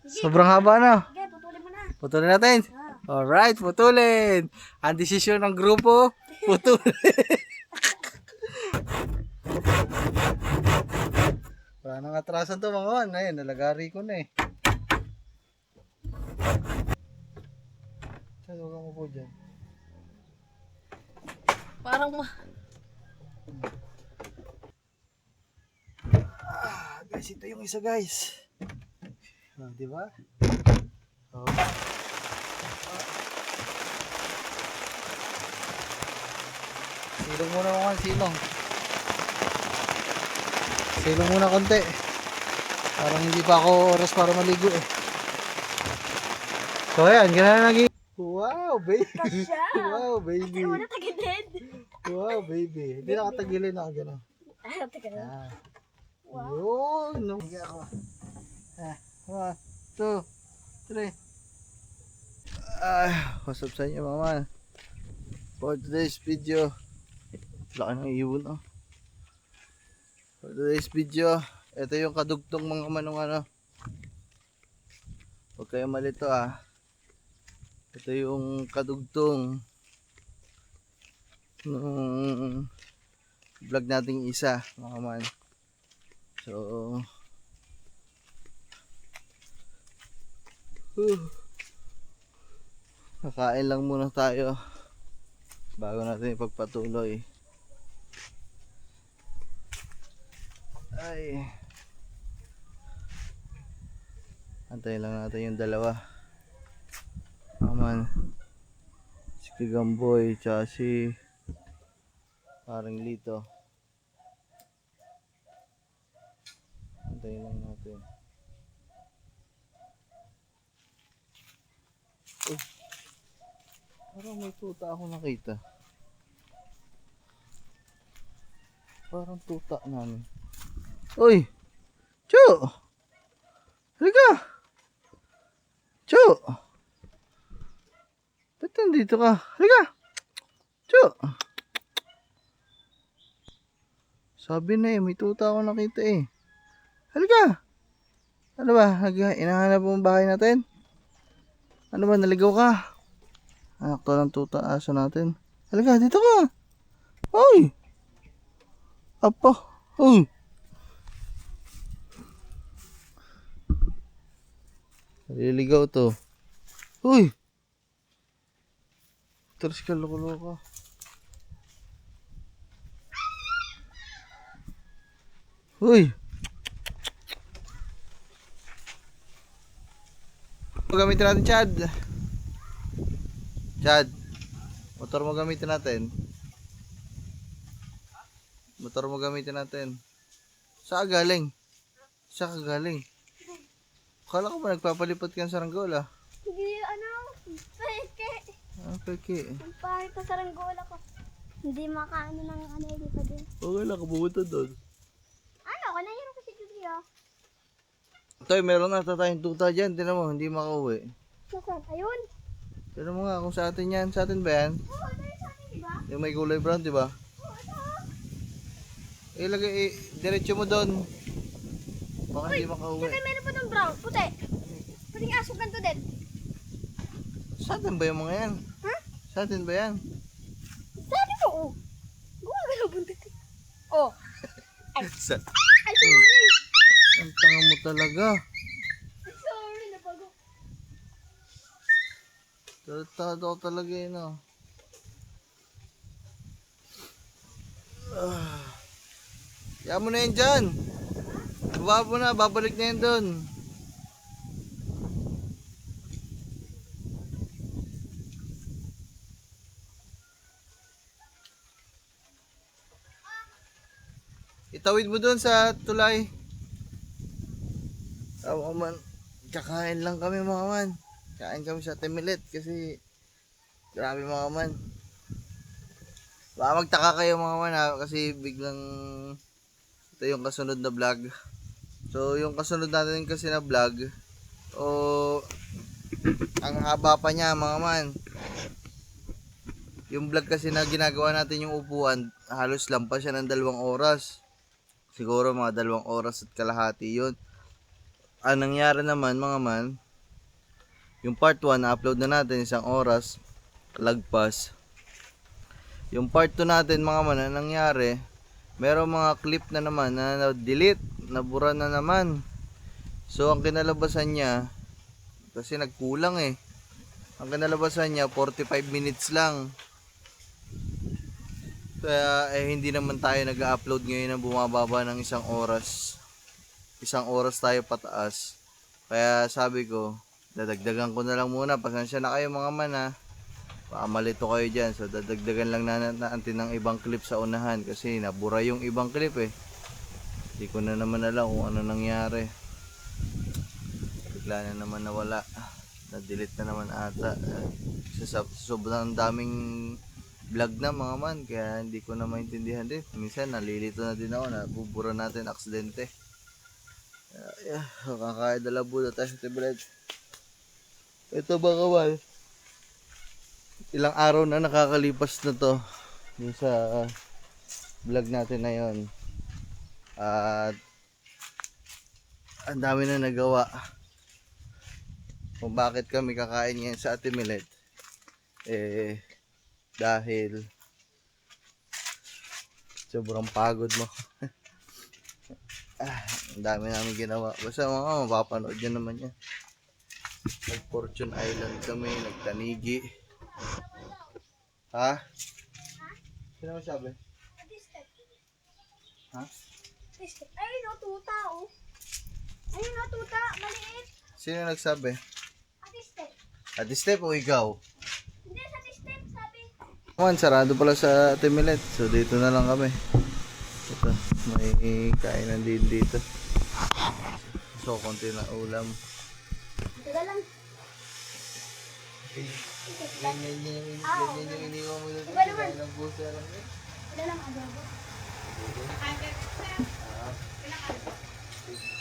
Sobrang haba na. Sige, putulin mo na. Putulin natin. Alright, putulin. Ang desisyon ng grupo, putulin. Wala nang atrasan to mga man. Ayun, nalagari ko na eh. Saan huwag mo po dyan? Parang Guys, ito yung isa guys. Diba? Oh. Silong muna mga silong. Silong muna konti. Parang hindi pa ako oras para maligo eh. So ayan, ganun na naging. Wow, baby. Kasya. Wow, baby. Ano na tagilid? Wow, baby. Hindi nakatagilin ako gano'n. Teka lang. Ah. Wow. Yun. No. Higa ako. 1, 2, 3. What's up sa inyo mga man? For today's video, laki ng iwan oh. For today's video, ito yung kadugtong mga manong ano. Huwag kayong malito ah. Ito yung kadugtong nung vlog nating isa mga man. So kakain lang muna tayo bago natin ipagpatuloy. Ay, antayin lang natin yung dalawa aman, si Kigamboy tsaka si parang Lito. Antayin lang natin. Parang may tuta ako nakita. Parang tuta namin. Uy! Chu! Halika! Chu! Ba't nandito ka? Halika! Chu! Sabi na eh, may tuta ako nakita eh. Halika! Ano ba? Hinahanap mo ang bahay natin? Ano ba? Naligaw ka? Anak to ng tuta aso natin. Halika, dito ka! Uy! Apa! Uy! Naliligaw to. Uy! Taras ka, loko-loko. Uy! Gamitin natin, Chad. Chad, motor mo gamitin natin. Motor mo gamitin natin. Saan ka galing? Saan ka galing? Akala ko ba nagpapalipot ka ng saranggola? Hindi, peke. Peke. Ang pahit na saranggola ko. Hindi makaano ng dito din. Okay lang, kabubuta doon. Ano, nahirap ko si Julia. Toy, meron na tayong tuta dyan. Tinan mo, hindi makauwi. Nasaan? Ayun. Tinan mo nga kung sa atin yan. Sa atin ba yan? Oo, ito yung sa akin, diba? Yung may kulay brown, di ba? Oo, ito. Ilagay, diretso mo doon. Baka hindi makauwi. Saka meron pa ng brown, puti. Puting aso ganito din. Sa atin ba yung mga yan? Ha? Sa atin ba yan? Sabi mo, oh. Gumagalaw buntot. Oh. Ay, Ay, sorry. ang tanga mo talaga. Ay, sorry, nabago. Talatado ko talaga yun, oh. Kaya mo na yan dyan. Baba mo na, babalik na yan doon. Itawid mo doon sa tulay. Tama man. Kakain lang kami mga man. Kain kami sa Timilit kasi grabe mga man. Baka magtaka kayo mga man ha, kasi biglang ito yung kasunod na vlog. So yung kasunod natin kasi na vlog ang haba pa niya mga man. Yung vlog kasi na ginagawa natin yung upuan, halos lampas siya ng 2 oras. Siguro mga 2 oras at kalahati yun. Ang nangyari naman mga man, yung part 1 na-upload na natin 1 oras, lagpas. Yung part 2 natin mga man, ang nangyari, merong mga clip na naman na na-delete, nabura na naman. So ang kinalabasan niya, kasi nagkulang eh. Ang kinalabasan niya 45 minutes lang. Kaya hindi naman tayo nag-upload ngayon na bumababa ng 1 oras. 1 oras tayo pataas. Kaya sabi ko, dadagdagan ko na lang muna. Pasensya na kayo mga man ha. Baka malito kayo dyan. So dadagdagan lang natin ng ibang clip sa unahan. Kasi nabura yung ibang clip eh. Hindi ko na naman alam kung ano nangyari. Bigla na naman nawala. Na-delete na naman ata. Sobrang daming vlog na mga man. Kaya hindi ko na maintindihan din. Minsan nalilito na din ako. Nabubura natin aksidente. Kakadala na tayo sa tablet. Ito ba kawal? Ilang araw na nakakalipas na to dun sa vlog natin na yun. At ang dami na nagawa. Kung bakit kami kakain ngayon sa Ate Milet, dahil sobrang pagod mo. Ang dami namin ginawa. Basta mga mapapanood nyo naman yan. Nag Fortune Island kami, nagtanigi. Ha? Sino mo sabi? Ha? Ayun o, tuta o. Ayun o, tuta. Maliit. Sino nagsabi? Ate Step. Ate Step o ikaw? Hindi, sa Ate Step, sabi. Man, sarado pala sa Ate Milet. So dito na lang kami. Ito, may kainan din dito. So konti na ulam. Teka lang. Ganyan yung iniwan mo dito. Iba naman. Ng puso lang eh. Wala lang adobo.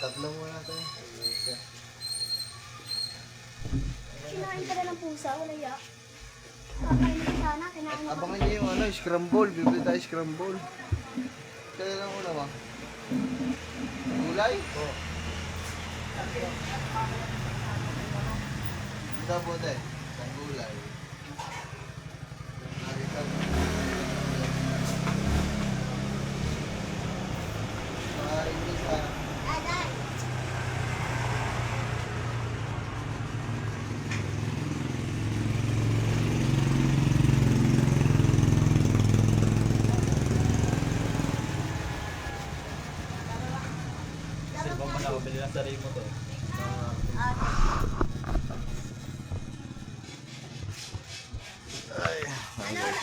Tatlo muna tayo. Kinain ka na ng pusa, wala yak. Kakain mo sana, kinain mo. Abangan niyo yung scramble. Bibili tayo scramble. Kaya lang ulam ah. Gulay? Oo. Ito po tayo. Ang gulay. Aday. Kasi ba man ako bili ng sarili mo to?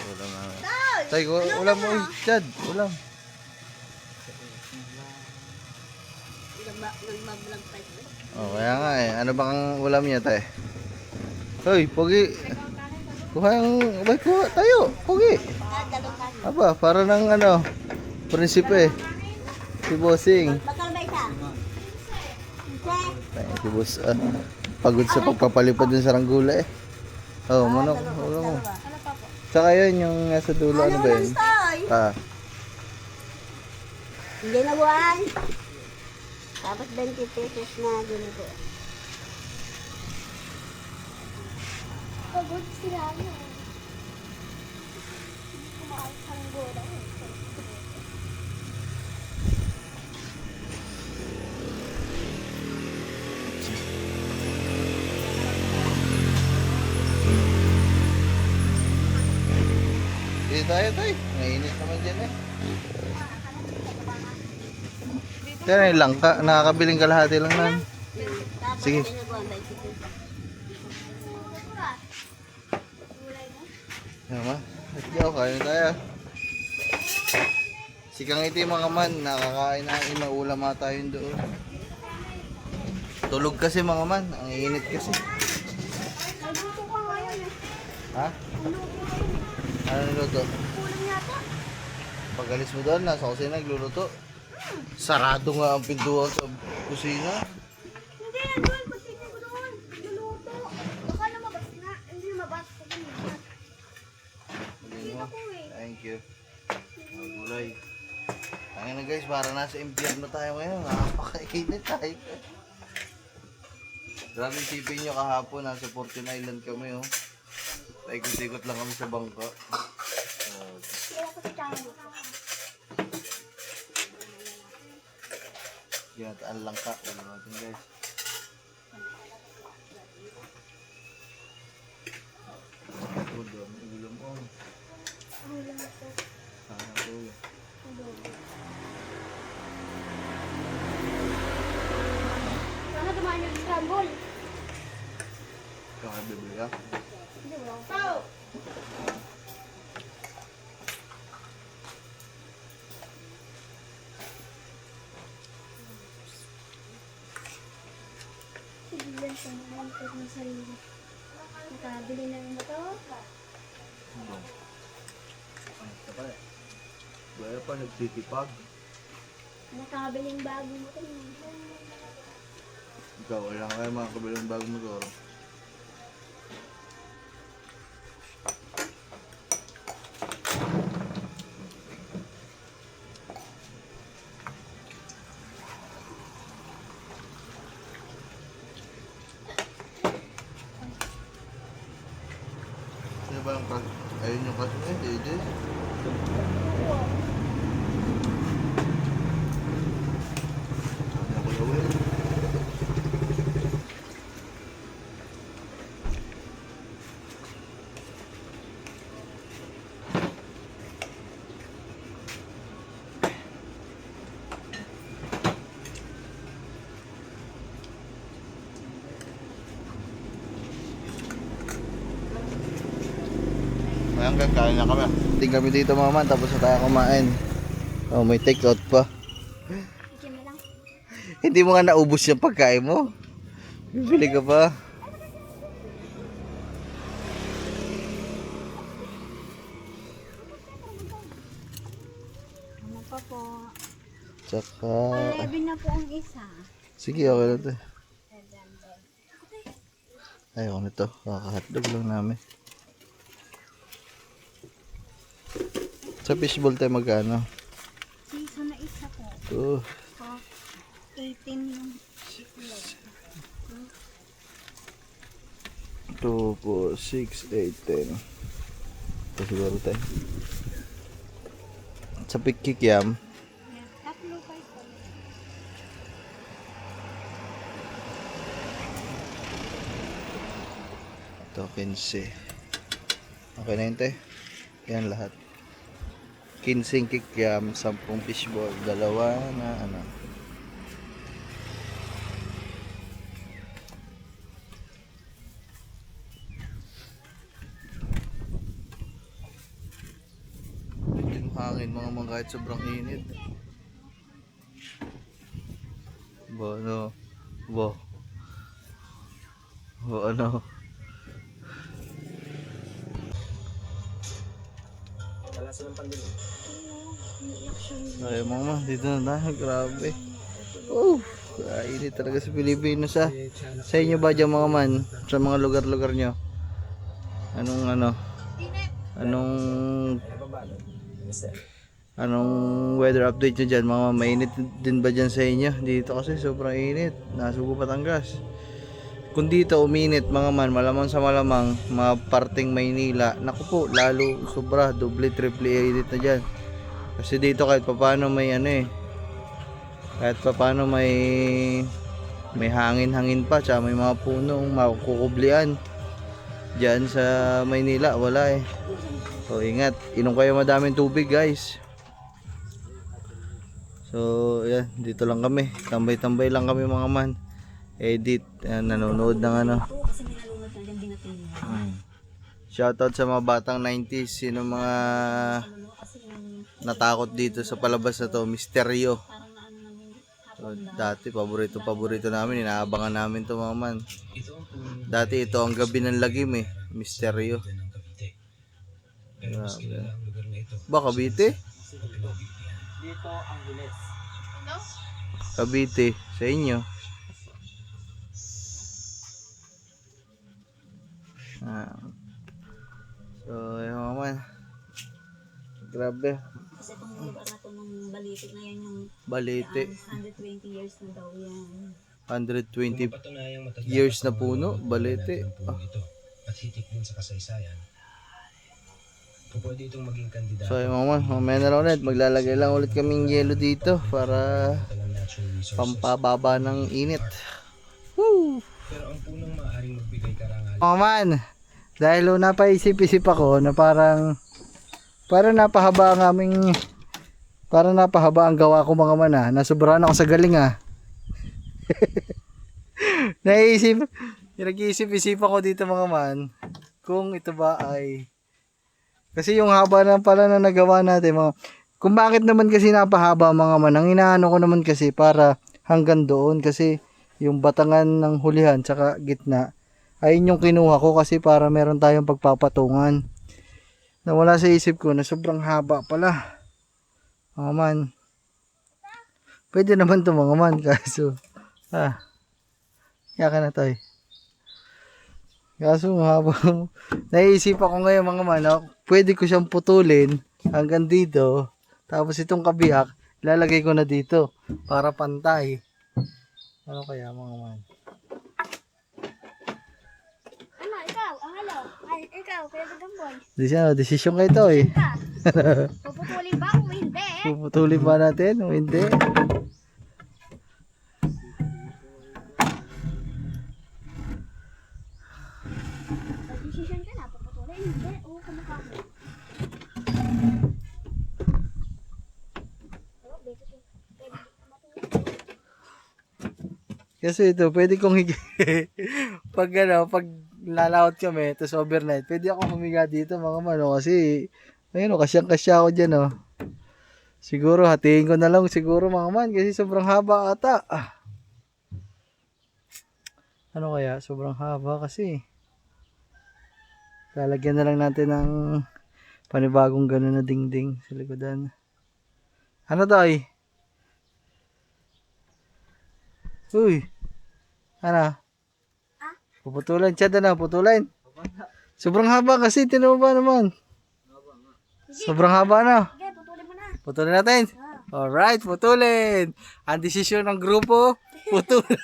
Ulam na. Tay, ulam mo. Chad, ulam. Oh, kaya nga eh. Ano bang ulam niya, tay? Hoy, pogi. Kuha yung... Abay, kuha tayo. Pogi. Aba, para ng ano, prinsipe. Si Bossing. Bakal ba isa? Ay, si Boss, pagod sa pagpapalipad dun sa ranggula eh. Oh, manok. Ulam mo. Ano pa po? Tsaka yun, yung nasa dulo, ano ba yun? Toy? Ah, Hindi na buwan. Tapos 20 pesos na ganito. Pagod sila niya. Kumakain sa gola. dito tayo, tay. Mainit naman dyan eh. Yan yung langka. Nakakabiling kalahati lang nan. Sige. Yan ma. Let's go. Kain tayo. Sikang iti mga man. Nakakain na. Maulam ata yun doon. Tulog kasi mga man. Ang init kasi. Nagluto ka ngayon eh. Ha? Ano niluto? Kulang yata. Pagalis mo doon, nasa kusina nagluluto. Sarado nga ang pintuan sa kusina. Hindi, nandun. Pagtingin ko doon. Niluluto. Baka lumabas na. Hindi lumabas. Pag lumabas. Kita ko eh. Thank you. Ang gulay. Kaya na guys, para nasa impyerno tayo ngayon. Napakainit tayo. Grabe isipin nyo kahapon, nasa 14 Island kami, oh. Paikot-ikot lang kami sa bangka. Kaya ko si Chang. Ginataan lang ka. Ano natin, guys. Ulo, ulo mo. Ulam ito. Sana ulo. Sana dumaan yung scramble. Kakabibili ka. Hindi mo. Tao! Sigilan sa mga angkot ng sarili. Nakabili na yung ito. Ano pa eh? Gaya pa, nagtitipag. Nakabili yung bagong motor. Ikaw, wala ka kayo mga kabilang bagong motor. Sino ba yung kas? Ayun yung kas mo eh, Dede. Ano ko gawin? Ngayon kakain na kami. Ting kami dito mga man, tapos na tayo kumain. Oh, may take out pa. Sige na lang. Hindi mo nga naubos yung pagkain mo. Bibili ka pa. Ano pa po? Tsaka... 11 na po ang isa. Sige, okay na to. Ayaw nito. Kakahotdog lang namin. Sa fishball tayo magkano? Season na isa po. Oh, 18 yung 2, 4, 6, 8, 10. Ito siguro tayo. Sa pikikiam, tatlo pa ito. ito 15. Okay na yun tayo. Yan lahat. 15 kikiam, 10 fishball, 2 na ano. Yung hangin mga kahit sobrang init. Ba ano? Ba? Ba ano? Ay mama, dito na tayo. Grabe. Oh, init talaga sa Pilipinas ah. Sa inyo ba dyan mga man? Sa mga lugar-lugar nyo? Anong ano? Anong weather update nyo dyan? Mga mainit din ba dyan sa inyo? Dito kasi sobrang init. Nasugo Batangas. Kung dito uminit mga man, malamang sa malamang, mga parting Maynila, naku po, lalo sobra, doble, triple init na dyan. Kasi dito kahit papano may ano eh, kahit papano may hangin-hangin pa, tsaka may mga punong makukublian. Diyan sa Maynila, wala eh. So ingat, inom kayo madaming tubig guys. So yan, dito lang kami, tambay-tambay lang kami mga man. Edit, nanonood ng ano. Shoutout sa mga batang 90s, sino mga natakot dito sa palabas na to, Misteryo. So, dati paborito namin, inaabangan namin to mga man. Dati ito ang gabi ng lagim eh, Misteryo. Grabe. Ba Cavite? Dito ang Giles. Cavite, sa inyo. So, yun mga man. Grabe. Kasi itong lugar na ito ng Balite na yan yung Balite. 120 years na daw yan. 120 Patunayang matagdapat years na ang puno, halaga ng balete. ng puno ito at hitik din sa kasaysayan. Kung pwede itong maging kandidato. So yung mamaya na lang ulit, maglalagay lang ulit kaming yelo dito para pampababa ng init. Woo! Pero ang punong maaaring magbigay karangalan. Mga man, dahil napaisip-isip ako na parang napahaba ang aming, parang napahaba ang gawa ko mga man nasubrahan ako sa galing nag-iisip-isip ako dito mga man, kung ito ba ay, kasi yung haba na pala na nagawa natin kung bakit naman kasi napahaba mga man, ang inaano ko naman kasi para hanggang doon, kasi yung batangan ng hulihan tsaka gitna, ayun yung kinuha ko kasi para meron tayong pagpapatungan. Nawala sa isip ko na sobrang haba pala mga man. Pwede naman to mga man, kaso yaka na tayo. Kaso haba. Naisip ako ngayon mga man, pwede ko siyang putulin hanggang dito, tapos itong kabiyak ilalagay ko na dito para pantay. Ano kaya mga man? Ano, ikaw? Ang halo? Ay, ikaw, Kuya Gagamboy. Desisyon kayo to Puputulin ba o hindi? Puputulin ba natin o hindi? Decision ka na, puputulin. Hindi, oo, kamukha mo. Oh, beto to. Pwede matulog. Kasi ito, pwede kong pag lalawat kami, tapos overnight, pwede ako humiga dito mga mano, kasi ayun kasyang-kasya ako dyan Siguro hatiin ko na lang siguro mga man, kasi sobrang haba ata. Ano kaya? Sobrang haba kasi. Lalagyan na lang natin ng panibagong gano'n na dingding sa likodan. Ano to ay? Uy. Ano? Puputulan. Chad na, putulan. Sobrang haba kasi. Tinan mo ba naman? Sobrang haba na. Sige, putulin mo na. Putulin natin. Alright, putulin. Ang desisyon ng grupo, putulin.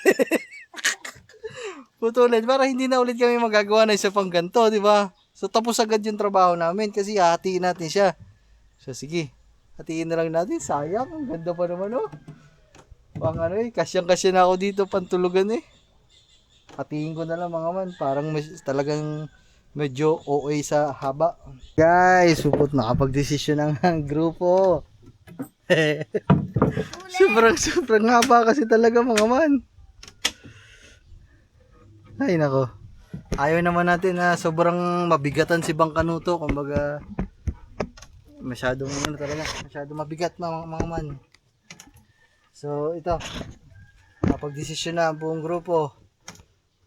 Putulin para hindi na ulit kami magagawa ng isa pang ganito, di ba? So tapos agad yung trabaho namin kasi hatiin natin siya. So sige, hatiin na lang natin. Sayang, ang ganda pa naman Pang kasyang-kasya na ako dito pantulugan Hatiin ko na lang mga man, parang talagang medyo OA sa haba. Guys, supot nakapag-desisyon ang grupo. sobrang haba kasi talaga mga man. Ay nako. Ayaw naman natin na sobrang mabigatan si Bang Kanuto, kumbaga masyadong mabigat mga man. So ito, napag-desisyon na ang buong grupo.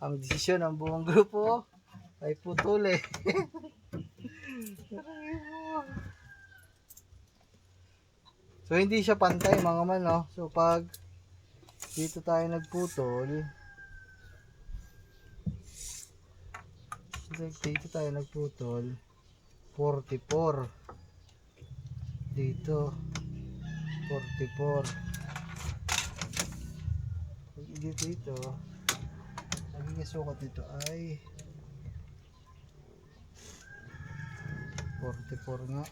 Ang desisyon ng buong grupo ay putuli. So hindi siya pantay mga man So pag dito tayo nagputol, dito tayo nagputol 44 dito 44 dito naging sukat dito ay 44 nga.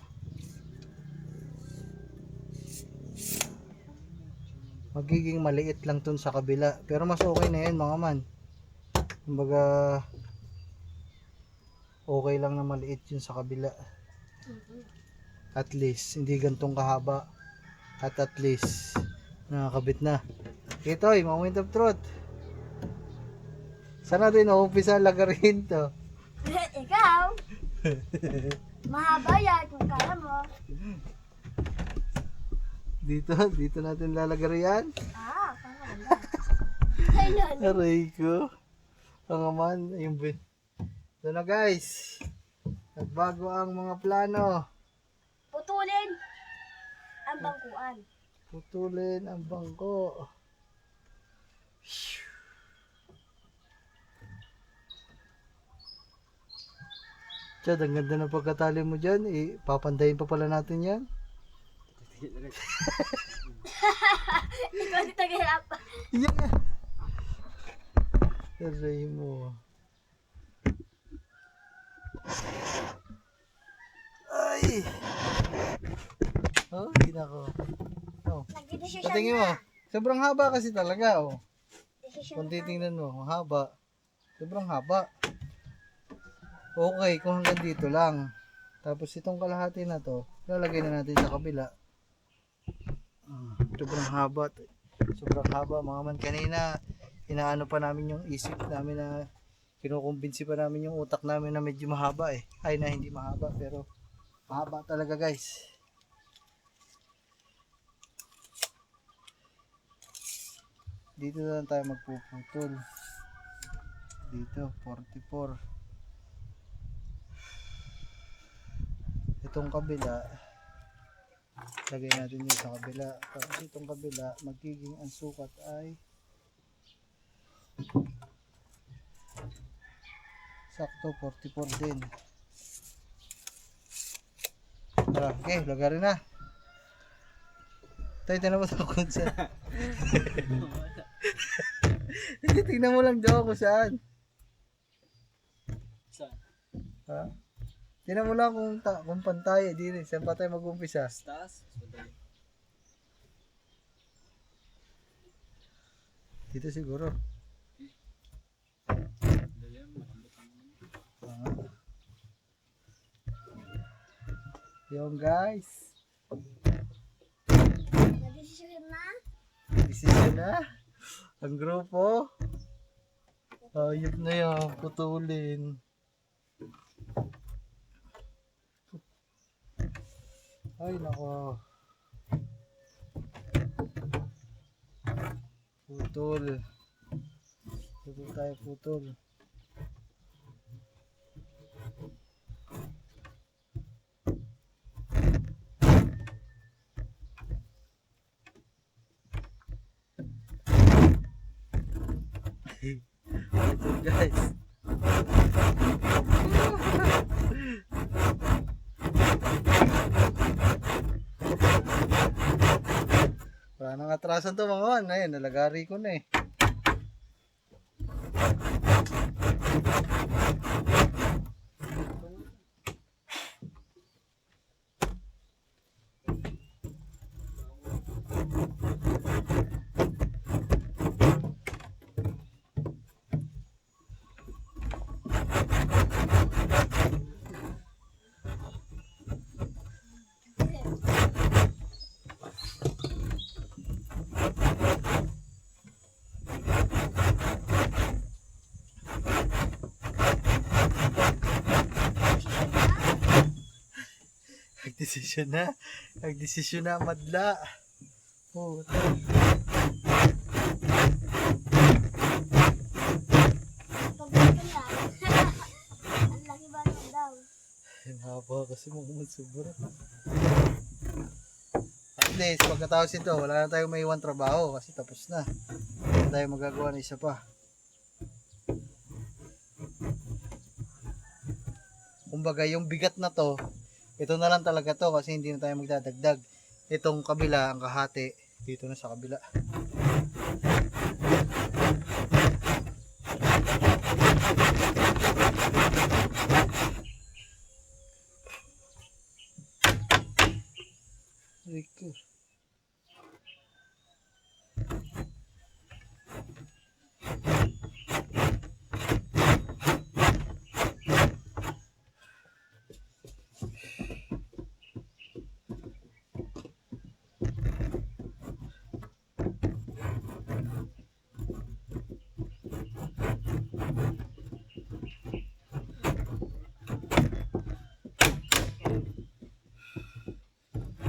Magiging maliit lang tun sa kabila, pero mas okay na yan mga man. Kumbaga okay lang na maliit yun sa kabila. At least hindi gantong kahaba. At least nakakabit na. Ito moment of truth. Sana din umpisa lagarin to. Ikaw? Mahaba yan kung kaya mo. Dito natin lalagarian. Parang ganda. Aray ko. Ang man, yung so na guys. Nagbago ang mga plano. Putulin ang bangkuan. Putulin ang bangko. Chad, ang ganda ng pagkatali mo dyan. Papandayin pa pala natin yan. Ikaw di tagahirap. Yeah. Aray mo. Ay! Oh, ginako. Oh. Nagdidesisyon Patingin mo. Sobrang haba kasi talaga, oh. Desisyon Kung na. titingnan mo, ang haba. Sobrang haba. Okay, kung hanggang dito lang. Tapos itong kalahati na to, lalagay na natin sa kabila. Sobrang haba. Sobrang haba. Mga man kanina, inaano pa namin yung isip namin na kinukumbinsi pa namin yung utak namin na medyo mahaba eh. Ay na hindi mahaba pero mahaba talaga guys. Dito na lang tayo magpuputol. Dito, 44. Itong kabila, lagay natin yun sa kabila. Tapos itong kabila, magiging ang sukat ay sakto 44 din. Tara, okay, lagarin na. Tayo, tignan mo sa kung saan. Hindi, tignan mo lang daw kung saan. Saan? Ha? Tignan mo lang kung pantay. Di rin, saan pa tayo mag-umpisa? Taas? Dito siguro. Yung guys. Nagdesisyon na. Decision na. Ang grupo. Ayop na yan. Putulin. Ay nako. Putol. Putol tayo putol. Putol guys. Wala nang atrasan to mga man. Ayun, nalagari ko na eh. Nagdesisyon na. Nagdesisyon na madla. Oh, Pagbuto lang. Ang laki ba naman daw? ang haba kasi mga sobra. At least, pagkatapos ito, wala na tayong may iwan trabaho kasi tapos na. Wala tayong magagawa na isa pa. Kumbaga, yung bigat na to, ito na lang talaga to kasi hindi na tayo magdadagdag. Itong kabila, ang kahati, dito na sa kabila. Rico.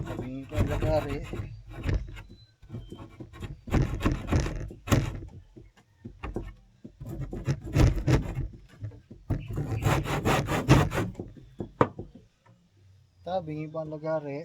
Tabingin ko ang lagari. Tabingin pa ang lagari.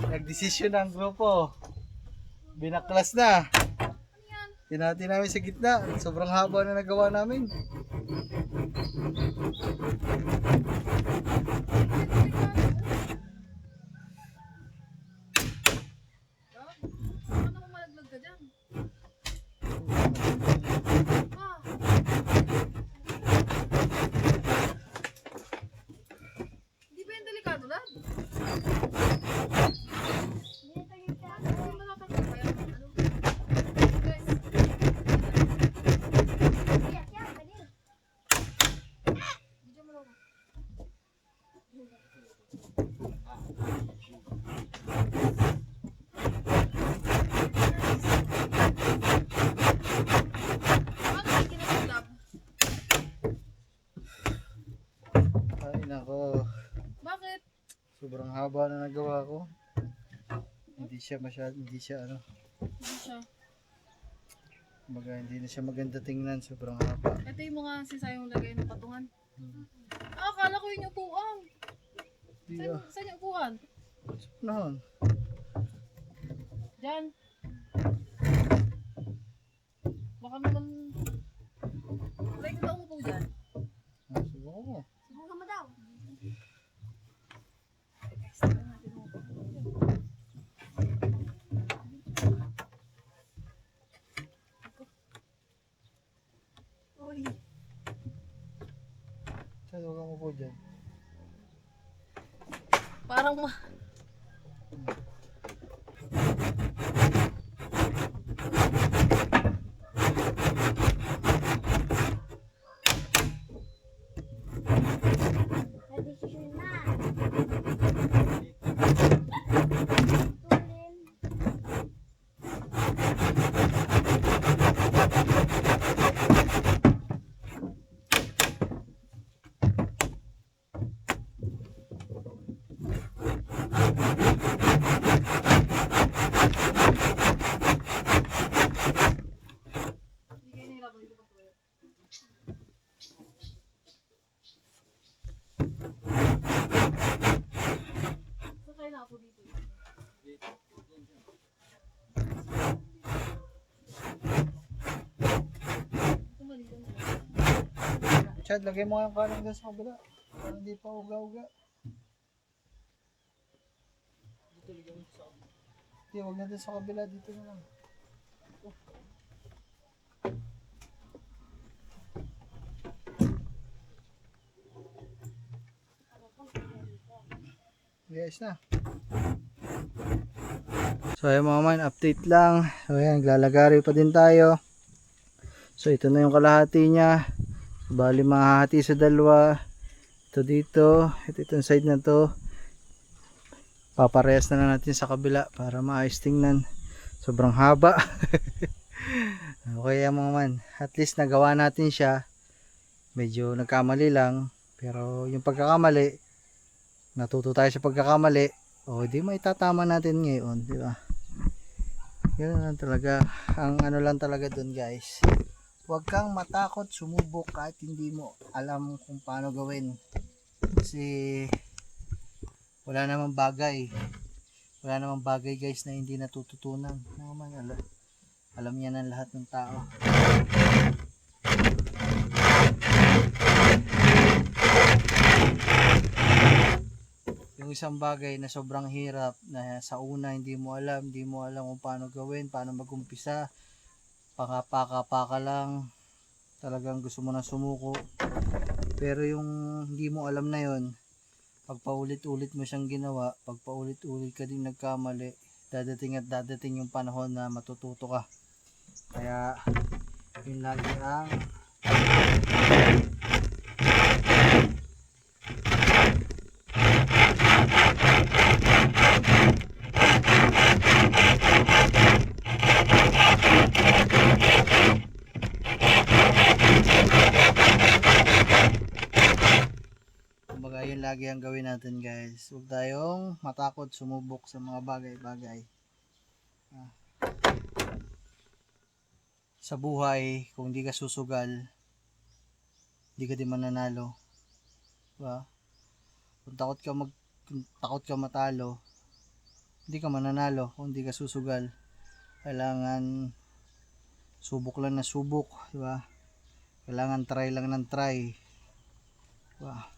Nagdesisyon ang grupo. Binaklas na. Ano yan? Tinati namin sa gitna. Sobrang haba na nagawa namin. Baka naman malaglag ka dyan. Ah, hindi ba yung delikado lang? Hindi matatanggal pa yan. Ano? Guys, video mo lang ako. Paano may kinatulab? Ay nako. Bakit? Sobrang haba na nagawa ko. Hindi siya hindi siya Hindi siya. hindi na siya maganda tingnan. Sobrang haba. Ito yung mga sisayong lagay ng patungan. Ah, akala ko yun yung upuan. Hindi ah. Saan yung upuan? Noon. Diyan. Baka naman... Try ko na umupo dyan. Subukan mo. Subukan mo daw. Uy. Subukan mo po dyan. Parang hindi kayo nahirapan dito pa tuloy. Sakay na ako dito. Ito mali ko na. Chad, lagay mo nga yung kanin doon sa kabila. Para hindi pa uga-uga. Hindi, wag na doon sa kabila. Dito na lang. Yes na. So ayun mga man, update lang. So ayan, naglalagari pa din tayo. So ito na yung kalahati niya. Bali mahahati sa dalawa. Ito dito, itong side na to. Paparehas na lang natin sa kabila para maayos tingnan. Sobrang haba. Okay mga man, at least nagawa natin siya. Medyo nagkamali lang, pero yung pagkakamali, natuto tayo sa pagkakamali. O di maitatama natin ngayon, di ba? Yun lang talaga. Ang ano lang talaga dun guys, huwag kang matakot sumubok kahit hindi mo alam kung paano gawin. Kasi wala namang bagay guys na hindi natututunan. Mga man, alam yan ng lahat ng tao. Yung isang bagay na sobrang hirap na sa una hindi mo alam kung paano gawin, paano mag-umpisa, paka lang, talagang gusto mo na sumuko. Pero yung hindi mo alam na yon, pag paulit-ulit mo siyang ginawa, pag paulit-ulit ka din nagkamali, dadating yung panahon na matututo ka. Kaya yun lagi ang kumbaga yun lagi ang gawin natin guys. Huwag tayong matakot sumubok sa mga bagay-bagay. Sa buhay, kung hindi ka susugal, hindi ka din mananalo. Diba? Kung takot ka matalo, hindi ka mananalo kung hindi ka susugal. Kailangan subok lang na subok, di ba? Kailangan try lang ng try, di ba?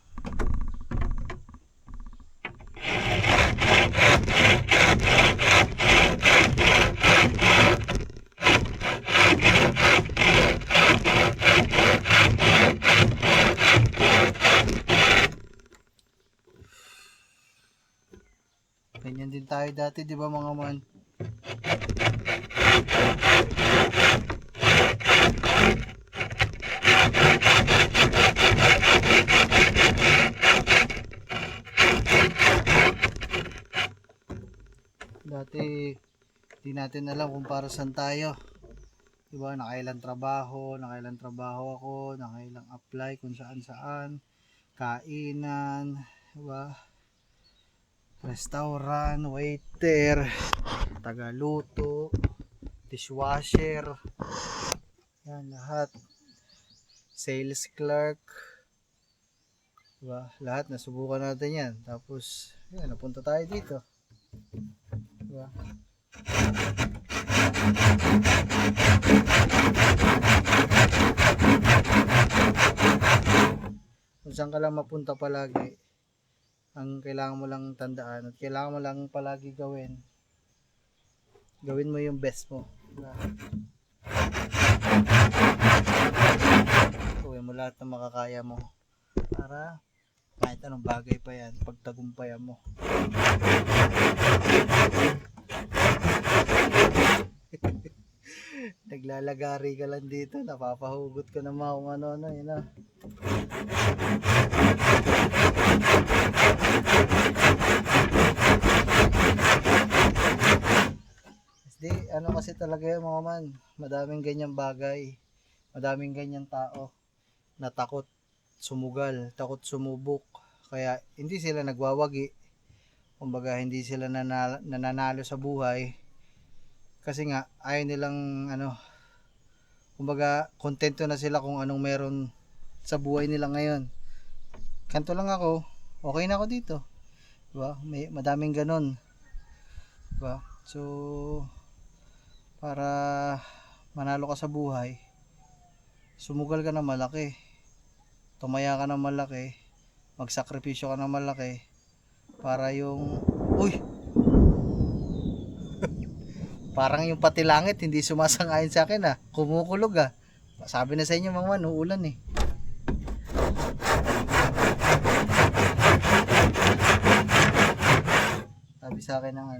Ganyan din tayo dati, di ba mga man? Dati, di natin alam kung para saan tayo. Di ba? Nakailang trabaho ako, nakailang apply kung saan saan. Kainan, di ba? Restaurant, waiter, tagaluto, dishwasher, yan lahat, sales clerk, diba? Lahat nasubukan natin yan. Tapos yan, napunta tayo dito, diba? Kung saan ka lang mapunta palagi, ang kailangan mo lang tandaan at kailangan mo lang palagi gawin mo yung best mo, diba? Gawin mo lahat ng makakaya mo para kahit anong bagay pa yan, pagtagumpayan mo. Naglalagari ka lang dito, napapahugot ka ng mga kung ano-ano, yun na. Di, ano kasi talaga yun mga man, madaming ganyang bagay, madaming ganyang tao na takot sumugal, takot sumubok, kaya hindi sila nagwawagi, kumbaga hindi sila nananalo sa buhay, kasi nga ayaw nilang kumbaga kontento na sila kung anong meron sa buhay nila ngayon. Kanto lang ako, okay na ako dito, diba? Madaming ganon, diba? So para manalo ka sa buhay, sumugal ka na malaki, tumaya ka na malaki, magsakripisyo ka na malaki para yung parang yung pati langit hindi sumasang-ayon sa akin kumukulog sabi na sa inyo mga man, uulan sabi sa akin ng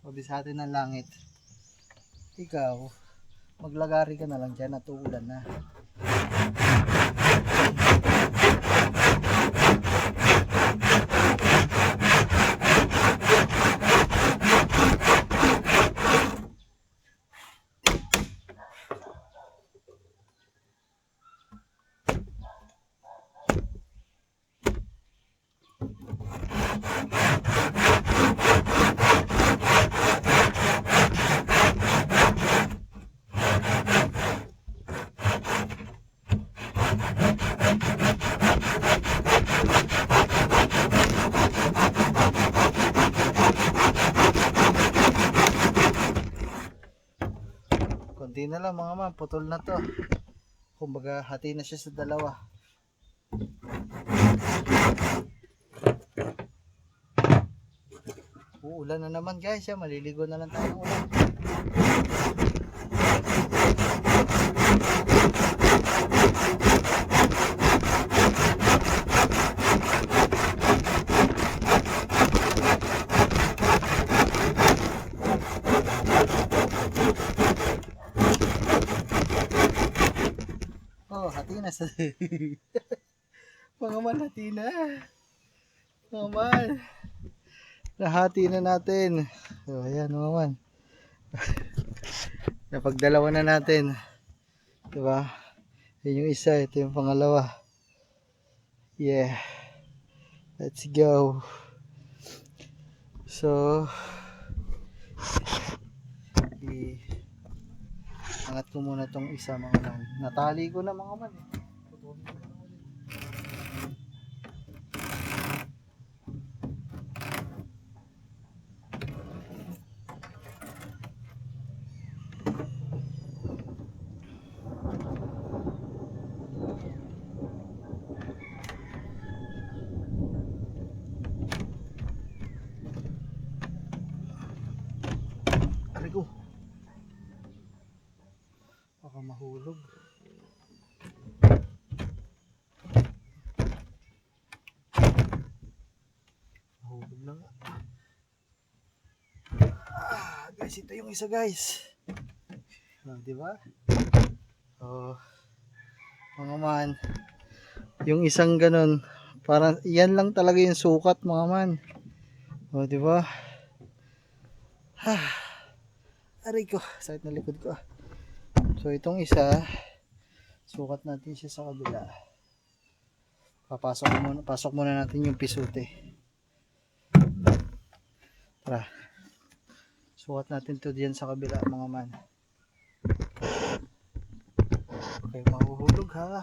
sabi sa atin ng langit, ikaw maglagari ka na lang dyan at uulan na. Konti na lang mga man, putol na to. Kumbaga hati na siya sa dalawa. Uulan na naman guys, maliligo na lang tayo ng ulan. Hati na sa mga man, hati na mga man, nahati na natin. So ayan mga man, napagdalawa na natin, diba? Yun yung isa, ito yung pangalawa. Yeah, let's go. So angat ko muna tong isa mga man. Natali ko na mga man. Putulin ko na ulit. guys, ito yung isa guys. Di ba? Oh, mga man. Yung isang ganun, parang yan lang talaga yung sukat mga man. Di ba? Aray ko, sakit na likod ko. So itong isa, sukat natin siya sa kabila. Pasok muna natin yung pisute. Tara. Sukat natin to diyan sa kabila mga man. Okay, mahuhulog ha.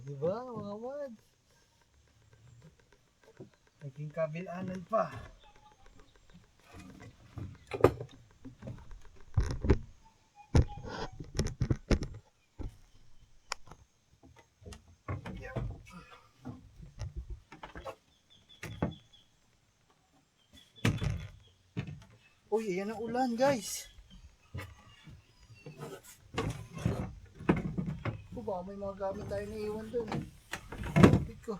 Diba mga man? Naging kabilanan pa. Uy, ayan ang ulan guys. Baka may mga gamit tayo na iwan dun. Kapit ko.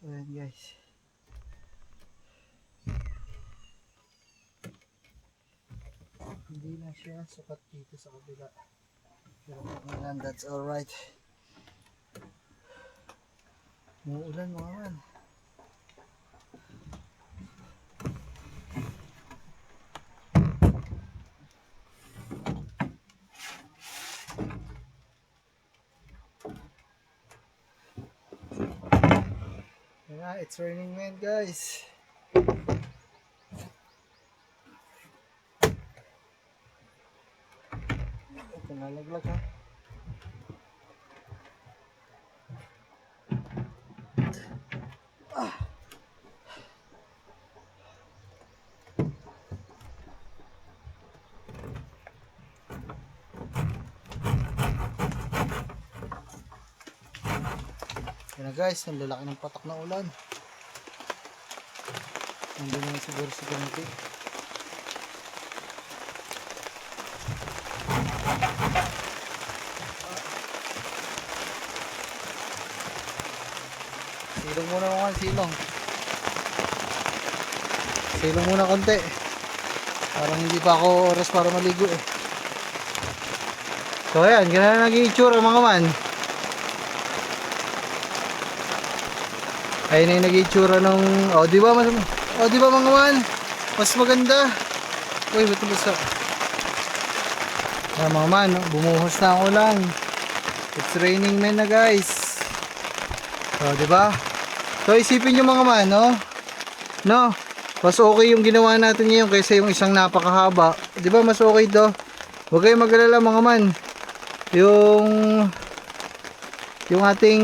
Ayan guys. Hindi na siya sukat dito sa kabila. Pero kung that's alright. Muulan mga man. Yeah, it's raining man guys. Ito nalaglag ha. Yan na guys, ang lalaki ng patak na ulan. Nandun naman siguro si Ganti. Silong muna ako kan, silong. Silong muna konti. Parang hindi pa ako oras para maligo eh. So ayan, ganun na naging itsura mga man. Ayun na yung nag-itsura nung... di ba mga man? Mas maganda. Uy, ba't basta? Mga man, bumuhos na ang ulan. It's raining man na guys. Di ba? So isipin nyo mga man, no? Mas okay yung ginawa natin ngayon kaysa yung isang napakahaba. Di ba mas okay to? Huwag kayong mag-alala mga man. Yung ating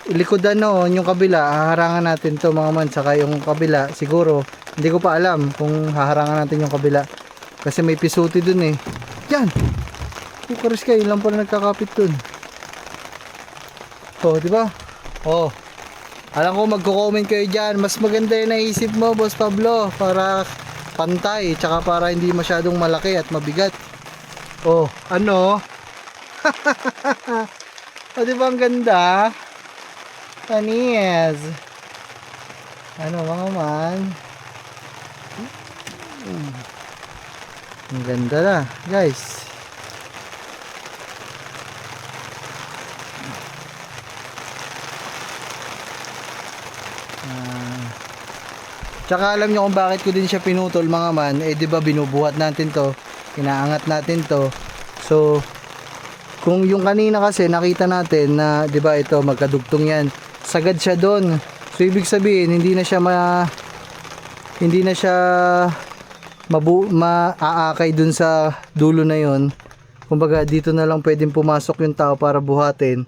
likodan noon, yung kabila, haharangan natin to mga man, saka yung kabila, siguro, hindi ko pa alam kung haharangan natin yung kabila. Kasi may pisuti dun eh. Yan! Kukaris kayo, lang pala nagkakapit dun. Diba? Alam ko magko-comment kayo dyan, mas maganda yung naisip mo, Boss Pablo, para pantay, tsaka para hindi masyadong malaki at mabigat. Ano? Diba ang ganda? Anis. Ano mga man? Ang ganda na, guys. Tsaka alam nyo kung bakit ko din siya pinutol mga man. Di ba binubuhat natin to, inaangat natin to. So kung yung kanina kasi nakita natin na, di ba ito magkadugtong yan, sagad siya doon. So ibig sabihin hindi na siya maaakay dun sa dulo na yon. Kumbaga dito na lang pwedeng pumasok yung tao para buhatin.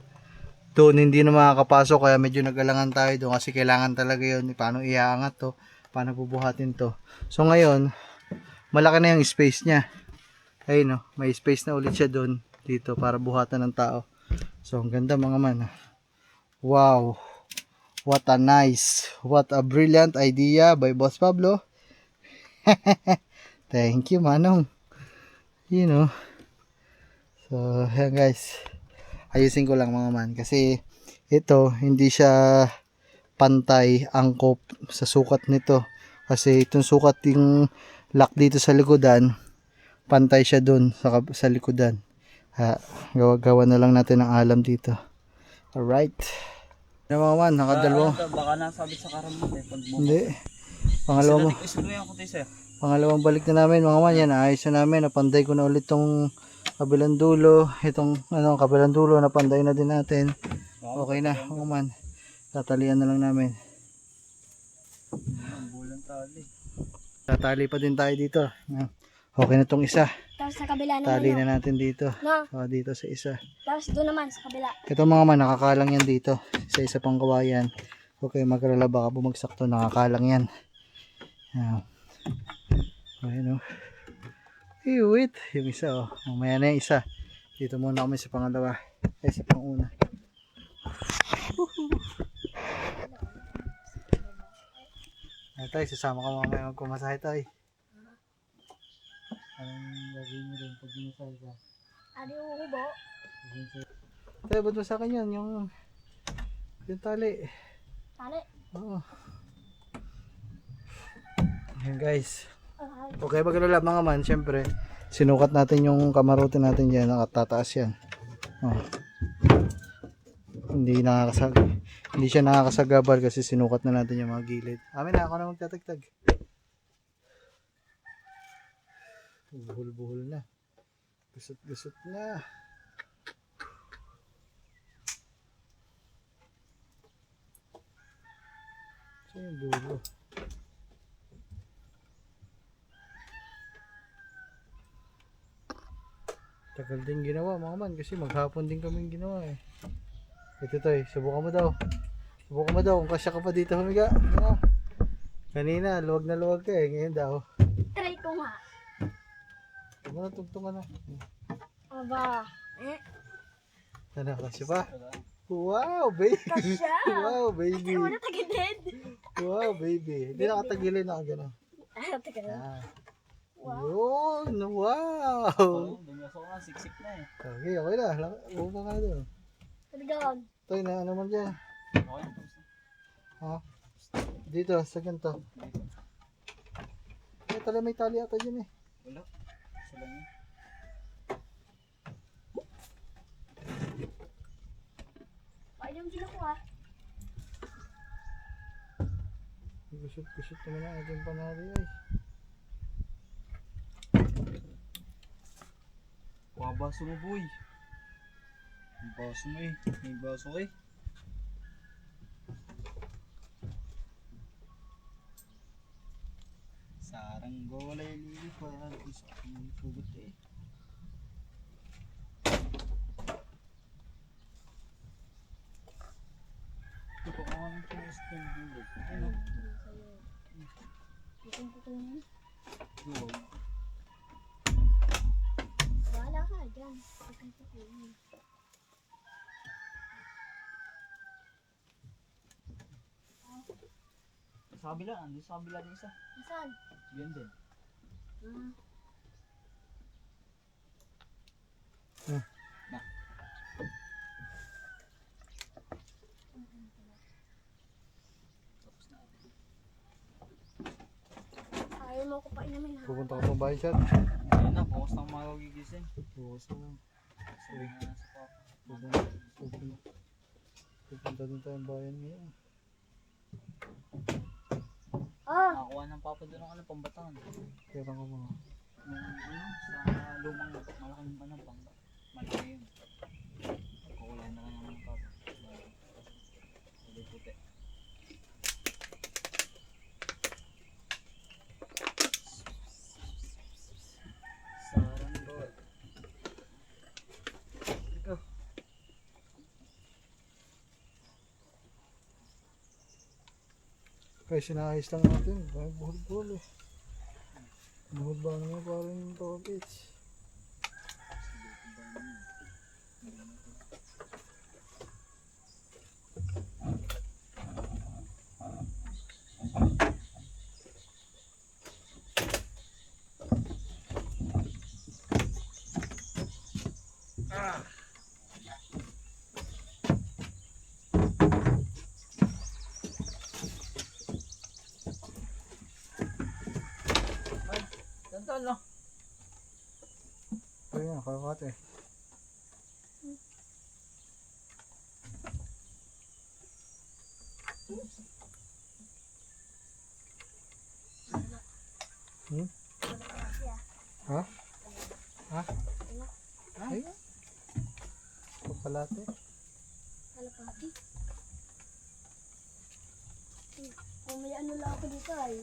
Doon hindi na makakapasok kaya medyo nagalangan tayo doon kasi kailangan talaga yun. Paano iaangat to? Paano bubuhatin to? So ngayon, malaki na yung space niya. Ayun no, may space na ulit siya doon dito para buhatan ng tao. So ang ganda mga man. Wow! What a brilliant idea by Boss Pablo. Thank you Manong. You know. So ayan guys. Ayusin ko lang mga man kasi ito hindi siya pantay angkop sa sukat nito. Kasi itong sukat yung lock dito sa likodan, pantay siya dun sa likodan. Gawa na lang natin ng alam dito. Alright. Yan mga man, nakadalawa. Baka nasabit sa karamot eh. Pag Hindi. Pangalawang balik na namin mga man. Yan, ayos na namin. Napanday ko na ulit tong kabilang dulo. Itong kabilang dulo, napanday na din natin. Okay na mga man. Tatalian na lang namin. Tatali pa din tayo dito. Okay na tong isa. Tapos sa kabila naman. Tali na natin dito. No. Dito sa isa. Tapos doon naman sa kabila. Ito mga man, nakakalang yan dito. Sa isa pang kawayan. Okay, magrala baka bumagsak to. Nakakalang yan. Ayun o. Wait. Yung isa o. Mamaya na yung isa. Dito muna kami sa pangalawa. Sa panguna. Ay tayo, sasama ka mamaya magkumasahe tayo. Anong gagawin mo doon pag ginusahe ka? Adi uhubo. Tayo, ba't mo sa akin yan? Yung tali. Tali. Oo. Ayan guys. Okay, maglala mga man, syempre. Sinukat natin yung kamarote natin dyan. Nakatataas yan. Oh. Hindi siya nakakasagabal kasi sinukat na natin yung mga gilid. Amin na, ako na magtatagtag. Buhol-buhol na. Gusot-gusot na. So yung dulo. Tagal din ginawa mga man kasi maghapon din kaming ginawa eh. Ito tayo, subukan mo daw. Subukan mo daw kung kasya ka pa dito humiga. Kanina, luwag na luwag ka eh. Ngayon daw. Try ko nga. Huwag mo na, tugtungan na. Aba. Ano, kasya pa? Wow, baby! Kasya! Wow, baby! Ano na tagilid? Wow, baby! Hindi nakatagilin na gano'n. Tagilid. Wow! Yun! Wow! Dumiyaso ko nga, siksik na eh. Okay, okay na. Upo ka na doon. Tagilid. Toy, na ano man dyan? Okay na, tapos na. Ha? Dito, sa ganito. May tali ata dyan eh. Wala. Isa lang yun. Painom sila ko ah. Gusot-gusot naman ang ating panali ay. Baso mo boy. May baso mo eh. May baso eh. Sarang golay lili pa. Gusto akong pugot eh. Ito pa kung anong pinis ko yung bulog. Ano? Putong-putong. Duwag. Wala ka dyan. Putong-putong. Sa kabila, andun sa kabila din isa. Saan? Yan din. Na. Tapos na. Ayaw mo ko pa inamin ha. Pupunta ko pang bahay siya. Ayun na, bukas na magigising. Bukas na. Sabi nga sa papa. Pupunta din tayong bayan ngayon. Ah! Nakakuha ng papa doon ng ano, pambataan. Kaya ko mga. Sa lumang malaking ano, pang malaki yun. Kukulay na kanya ng papa. Sabi puti. Kaya sinayos lang natin. Kaya buhol-buhol eh. Buhol ba naman parang yung tokits? Dantan lang. Kaya nga, kakate. Hmm? Ha? Ha? Ay? Papalate? Kalapati. Kung may ano lang ako dito ay.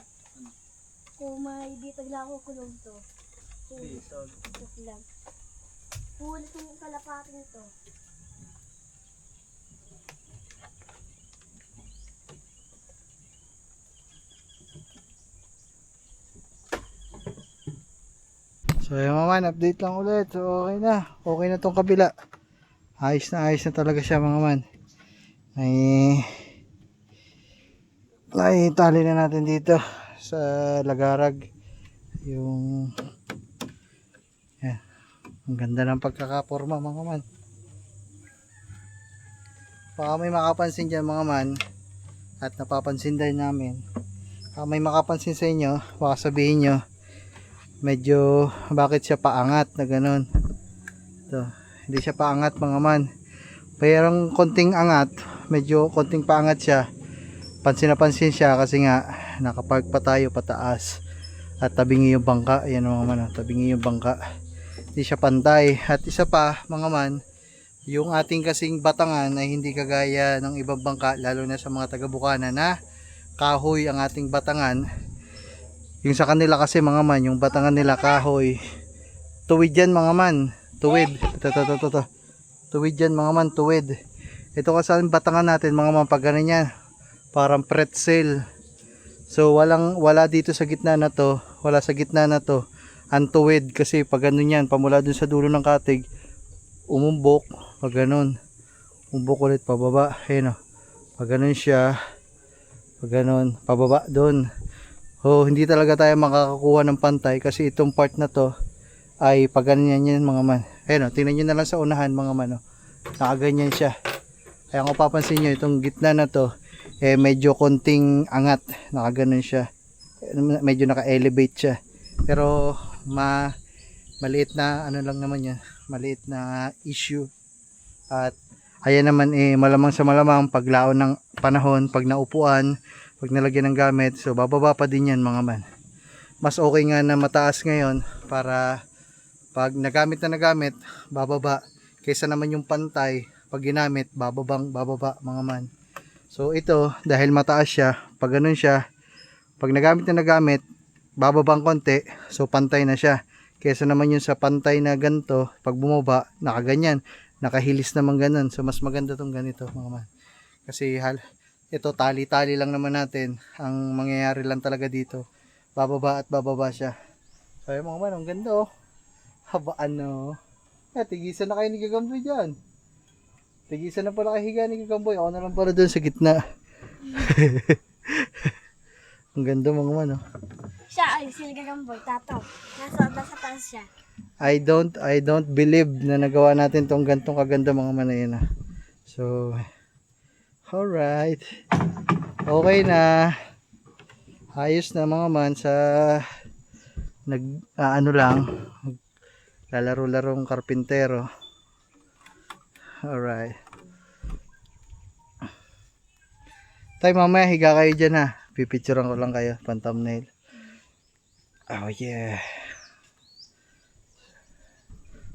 Kung may bitag lang ako kulong to. Ito lang. Pulit yung kalapati nito. So yung mga man, update lang ulit. So okay na. Okay na tong kabila. Ayos na talaga siya mga man. Ay tali na natin dito sa lagarag. Yung yan. Ang ganda ng pagkakaporma mga man. Baka may makapansin dyan mga man. At napapansin din namin. Baka may makapansin sa inyo. Baka sabihin nyo, medyo bakit siya paangat na ganun. Ito, hindi siya paangat mga man. Mayroong konting angat, medyo konting paangat siya. Pansin na pansin siya kasi nga nakapark pa tayo pataas at tabingi yung bangka. Ayan mga man, tabingi yung bangka. Hindi siya pantay. At isa pa mga man, yung ating kasing batangan ay hindi kagaya ng ibang bangka, lalo na sa mga taga Bukana na kahoy ang ating batangan. Yung sa kanila kasi mga man, yung batangan nila kahoy. Tuwid yan mga man. Tuwid. Ito. Tuwid yan mga man, tuwid. Ito kasi ang batangan natin mga man, pag ganun yan. Parang pretzel. So wala dito sa gitna na to. Wala sa gitna na to. Ang tuwid kasi pag ganun yan, pamula dun sa dulo ng katig, umumbok. Pag ganun. Umbok ulit pababa. Ayan o. Pag ganun siya. Pag ganun. Pababa dun. Oh, hindi talaga tayo makakakuha ng pantay kasi itong part na to ay pag ganyan yan mga man. Ayun o, tingnan nyo na lang sa unahan mga man. Oh. Nakaganyan siya. Kaya kung papansin nyo, itong gitna na to, medyo konting angat. Nakaganon siya. Medyo naka-elevate siya. Pero maliit na ano lang naman yan. Maliit na issue. At ayan naman malamang sa malamang paglaon ng panahon, pag naupuan, pag nalagyan ng gamit, so bababa pa din yan mga man. Mas okay nga na mataas ngayon para pag nagamit na nagamit, bababa. Kaysa naman yung pantay, pag ginamit, bababa mga man. So ito, dahil mataas siya, pag ganun siya, pag nagamit na nagamit, bababang konti, so pantay na siya. Kaysa naman yung sa pantay na ganito, pag bumaba, nakaganyan, nakahilis naman ganun. So mas maganda tong ganito mga man. Kasi ito tali-tali lang naman natin. Ang mangyayari lang talaga dito, bababa at bababa siya. So yung mga man, ang ganda oh. Habaan no. Tigisan na kayo ni Gagamboy dyan. Tigisan na pala kahiga ni Gagamboy. Ako na lang para dun sa gitna. Ang ganda mga man oh. Siya ay sila Gagamboy, tato. Nasa taas siya. I don't believe na nagawa natin tong gantong kaganda mga man na yun ah. So alright. Okay na. Ayos na mga man sa ano lang, lalaro-larong karpintero. Alright. Tay mamaya higa kayo dyan ha. Pipicturean ko lang kayo pan thumbnail. Oh yeah.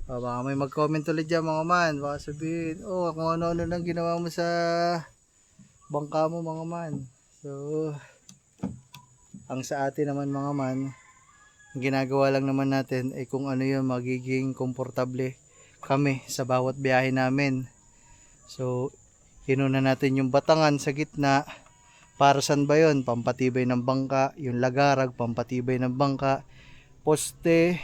Baka may mag-comment ulit dyan mga man. Baka sabihin, oh kung ano-ano lang ginawa mo sa bangka mo mga man. So ang sa atin naman mga man, ginagawa lang naman natin ay kung ano yung magiging komportable kami sa bawat biyahe namin. So inuna natin yung batangan sa gitna Para saan ba yun? Pampatibay ng bangka. Yung lagarag, pampatibay ng bangka. Poste,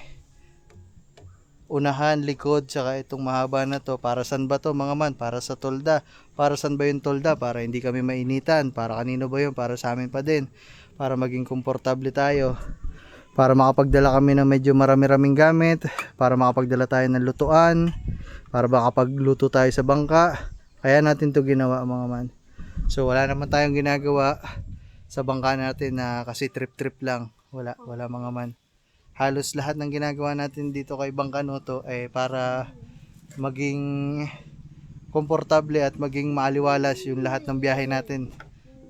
unahan, likod, saka itong mahaba na to. Para saan ba to mga man? Para sa tolda. Para saan ba yung tolda? Para hindi kami mainitan. Para kanino ba yun? Para sa amin pa din. Para maging komportable tayo. Para makapagdala kami ng medyo marami-raming gamit. Para makapagdala tayo ng lutuan. Para makapagluto tayo sa bangka. Kaya natin to ginawa mga man. So wala naman tayong ginagawa sa bangka natin na kasi trip-trip lang. Wala mga man. Halos lahat ng ginagawa natin dito kay Bangka Noto ay para maging komportable at maging maaliwalas yung lahat ng biyahe natin.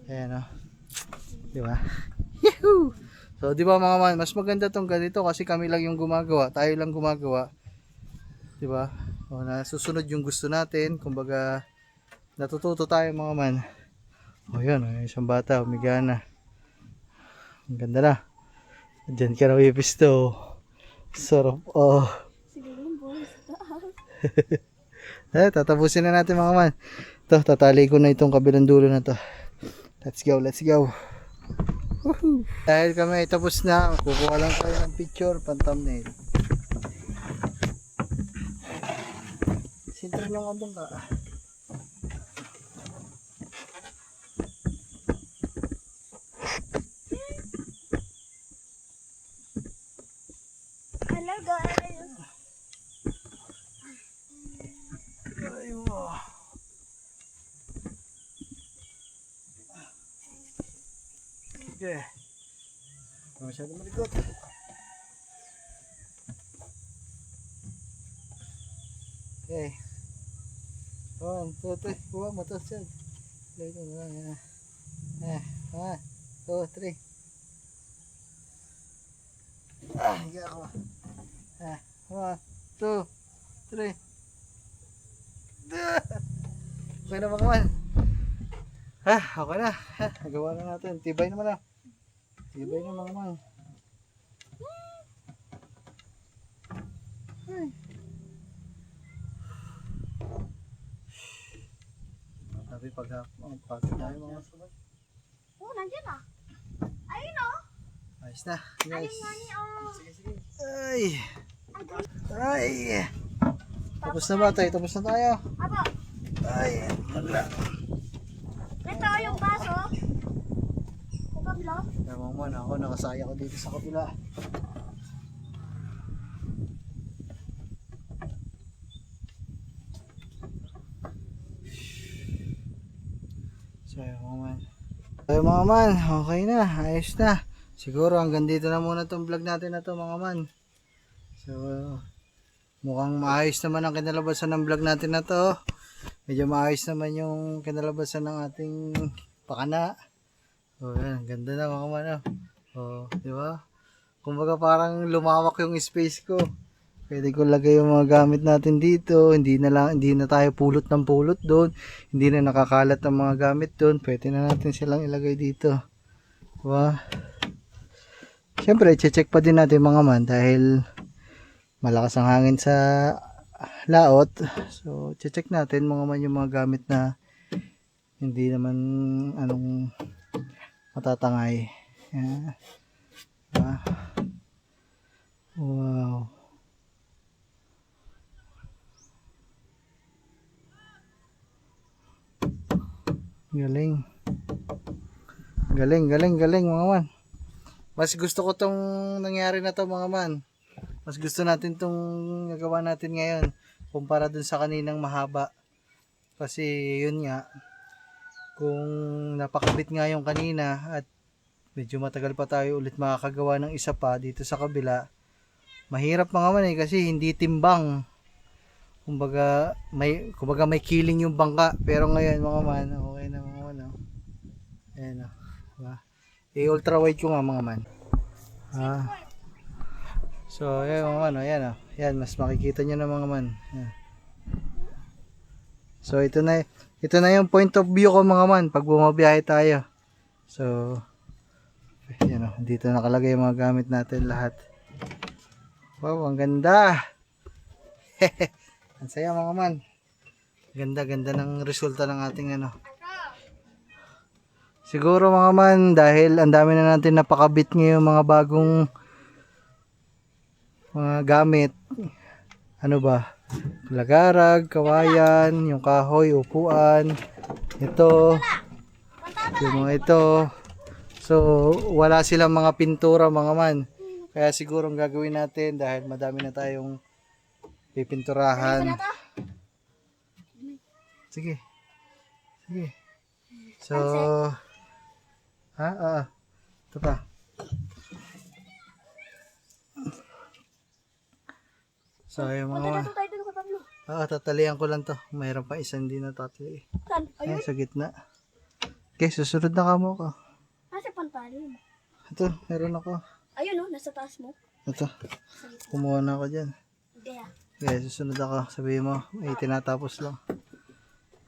Ayan o. Di ba? Yahoo! So di ba mga man, mas maganda tong ganito kasi kami lang yung gumagawa, tayo lang gumagawa. Di ba? O nasusunod yung gusto natin, kumbaga natututo tayo mga man. O yan, isang bata, umiga na. Ang ganda na. Diyan ka na pipisto. Sarap. Oh. Sige yung boys. Tatapusin na natin mga man. Ito, tatali ko na itong kabilang dulo na to. Let's go, let's go. Woohoo. Dahil kami tapos na, kukuha lang tayo ng picture, pan thumbnail. Sintro ng abang ka. Hello guys. Ayun. Okay. Masyado malikot. Okay. 1, 2, 3. Buwa mo to siya. Ito na lang. 1, 2, 3. Higa ako. 1, 2, 3. Okay na mga man. Okay na. Nagawa na natin. Tibay naman na. Tibay na mga man. Sabi pag pagod tayo mga sabay. Oh, nandiyan ah. Ayun oh. Ayos na. Ayun Guys. nga ni oh. Ay. Ay. Tapos na ba tayo? Tapos na tayo. Aba, Ay. Wala. ito yung baso. Sa kablo. Ewan mo na ako. Nakasaya ko dito sa kabila. So mga man, okay na, ayos na. Siguro hanggang dito na muna tong vlog natin na to mga man. So mukhang maayos naman ang kinalabasan ng vlog natin na to. Medyo maayos naman yung kinalabasan ng ating pakana. Oh, yan, ganda na mga man. Oh, di ba? Kumbaga parang lumawak yung space ko. Pwede ko lagay yung mga gamit natin dito. Hindi na tayo pulot ng pulot doon. Hindi na nakakalat ang mga gamit doon. Pwede na natin silang ilagay dito. Diba? Siyempre, check pa din natin mga man dahil malakas ang hangin sa laot. So, check natin mga man yung mga gamit na hindi naman anong matatangay. Yan. Diba? Wow. Galing. Galing mga man. Mas gusto ko tong nangyari na to mga man. Mas gusto natin tong nagawa natin ngayon kumpara dun sa kaninang mahaba. Kasi yun nga, kung napakabit nga yung kanina at medyo matagal pa tayo ulit makakagawa ng isa pa dito sa kabila, mahirap mga man kasi hindi timbang. Kumbaga may killing yung bangka, pero ngayon mga man, okay na mga man. Ayan o. Diba? I-ultra wide ko nga mga man. So ayan mga man, ayan o. Ayan, mas makikita nyo na mga man. Ayan. So ito na yung point of view ko mga man pag bumabiyahe tayo. So ayan o, dito nakalagay yung mga gamit natin lahat. Wow, ang ganda. Ang saya mga man. Ganda ng resulta ng ating ano. Siguro mga man, dahil ang dami na natin napakabit ngayon mga bagong mga gamit. Ano ba? Lagarag, kawayan, yung kahoy, upuan, ito, yung mga ito. So, wala silang mga pintura mga man. Kaya siguro ang gagawin natin dahil madami na tayong pipinturahan. Sige. Sige. So, ito pa. So, yung mga man. Punta tayo dun ko, Pablo. Tatalian ko lang to. Mayroon pa isang hindi natatali. Saan? Ayun. Ayan, sa gitna. Okay, susunod na kamo ko. Nasa pantalon. Ito, meron ako. Ayun oh, nasa taas mo. Ito, kumuha na ako dyan. Hindi ah. Okay, susunod ako. Sabihin mo, tinatapos lang.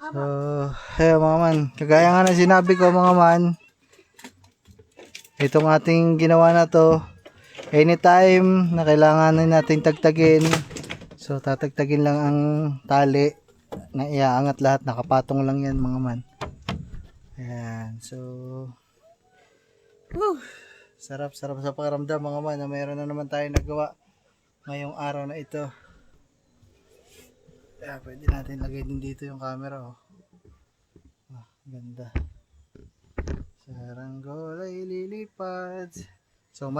So, mga man. Kagaya nga na sinabi ko mga man. Itong ating ginawa na to. Anytime na kailangan natin tagtagin. So, tatagtagin lang ang tali. Na iaangat lahat. Nakapatong lang yan mga man. Ayan. So, sarap sa pakiramdam mga man na mayroon na naman tayo nagawa ngayong araw na ito. Pwede natin lagay din dito yung camera oh. Ganda. Saranggola ay lilipad. So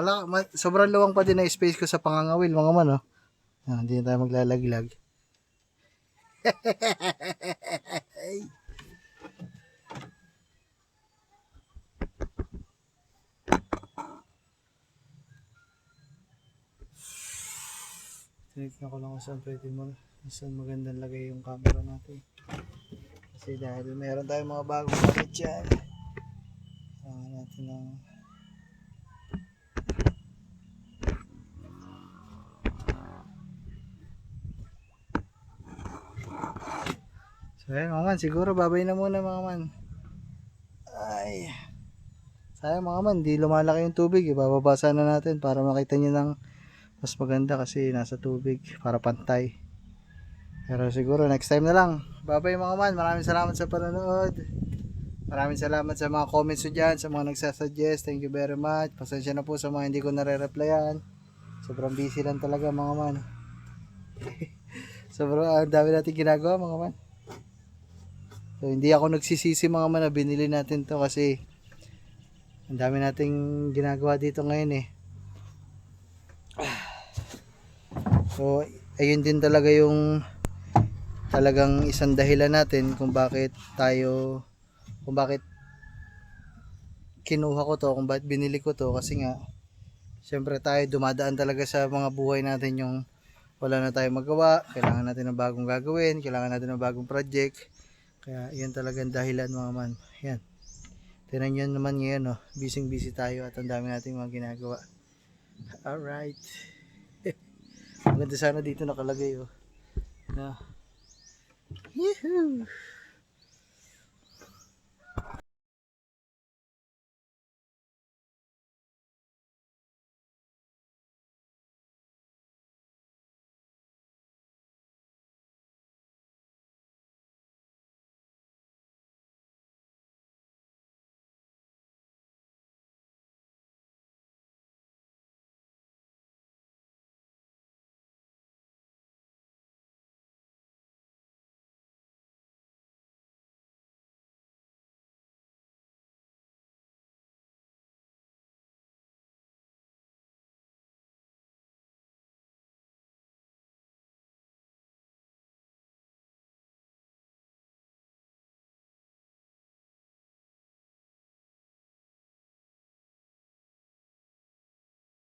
sobrang luwang pa din na space ko sa pangangawil mga man oh. Hindi na tayo maglalaglag. Tinignan ko lang kung saan pwede saan magandang lagay yung camera natin. Kasi dahil meron tayong mga bagong gamit dyan. Kailangan natin ng so ayun mga man, siguro babay na muna mga man. Ay, sayang mga man, di lumalaki yung tubig. Bababasa na natin para makita nyo ng mas maganda kasi nasa tubig para pantay. Pero siguro next time na lang. Bye-bye mga man. Maraming salamat sa panonood. Maraming salamat sa mga comments nyo dyan, sa mga nagsasuggest. Thank you very much. Pasensya na po sa mga hindi ko nare-replyan. Sobrang busy lang talaga mga man. Sobrang dami natin ginagawa mga man. So hindi ako nagsisisi mga man na binili natin to kasi ang dami nating ginagawa dito ngayon eh. So, ayun din talaga yung talagang isang dahilan natin kung bakit kinuha ko to, kung bakit binili ko to kasi nga syempre tayo dumadaan talaga sa mga buhay natin yung wala na tayong magawa, kailangan natin ng bagong gagawin, kailangan natin ng bagong project. Kaya yun talagang dahilan mga man. Yan. Tingnan nyo naman ngayon, oh, busy tayo at ang dami nating mga ginagawa. Alright. Maganda sana dito nakalagay oh. Na. Yehoo!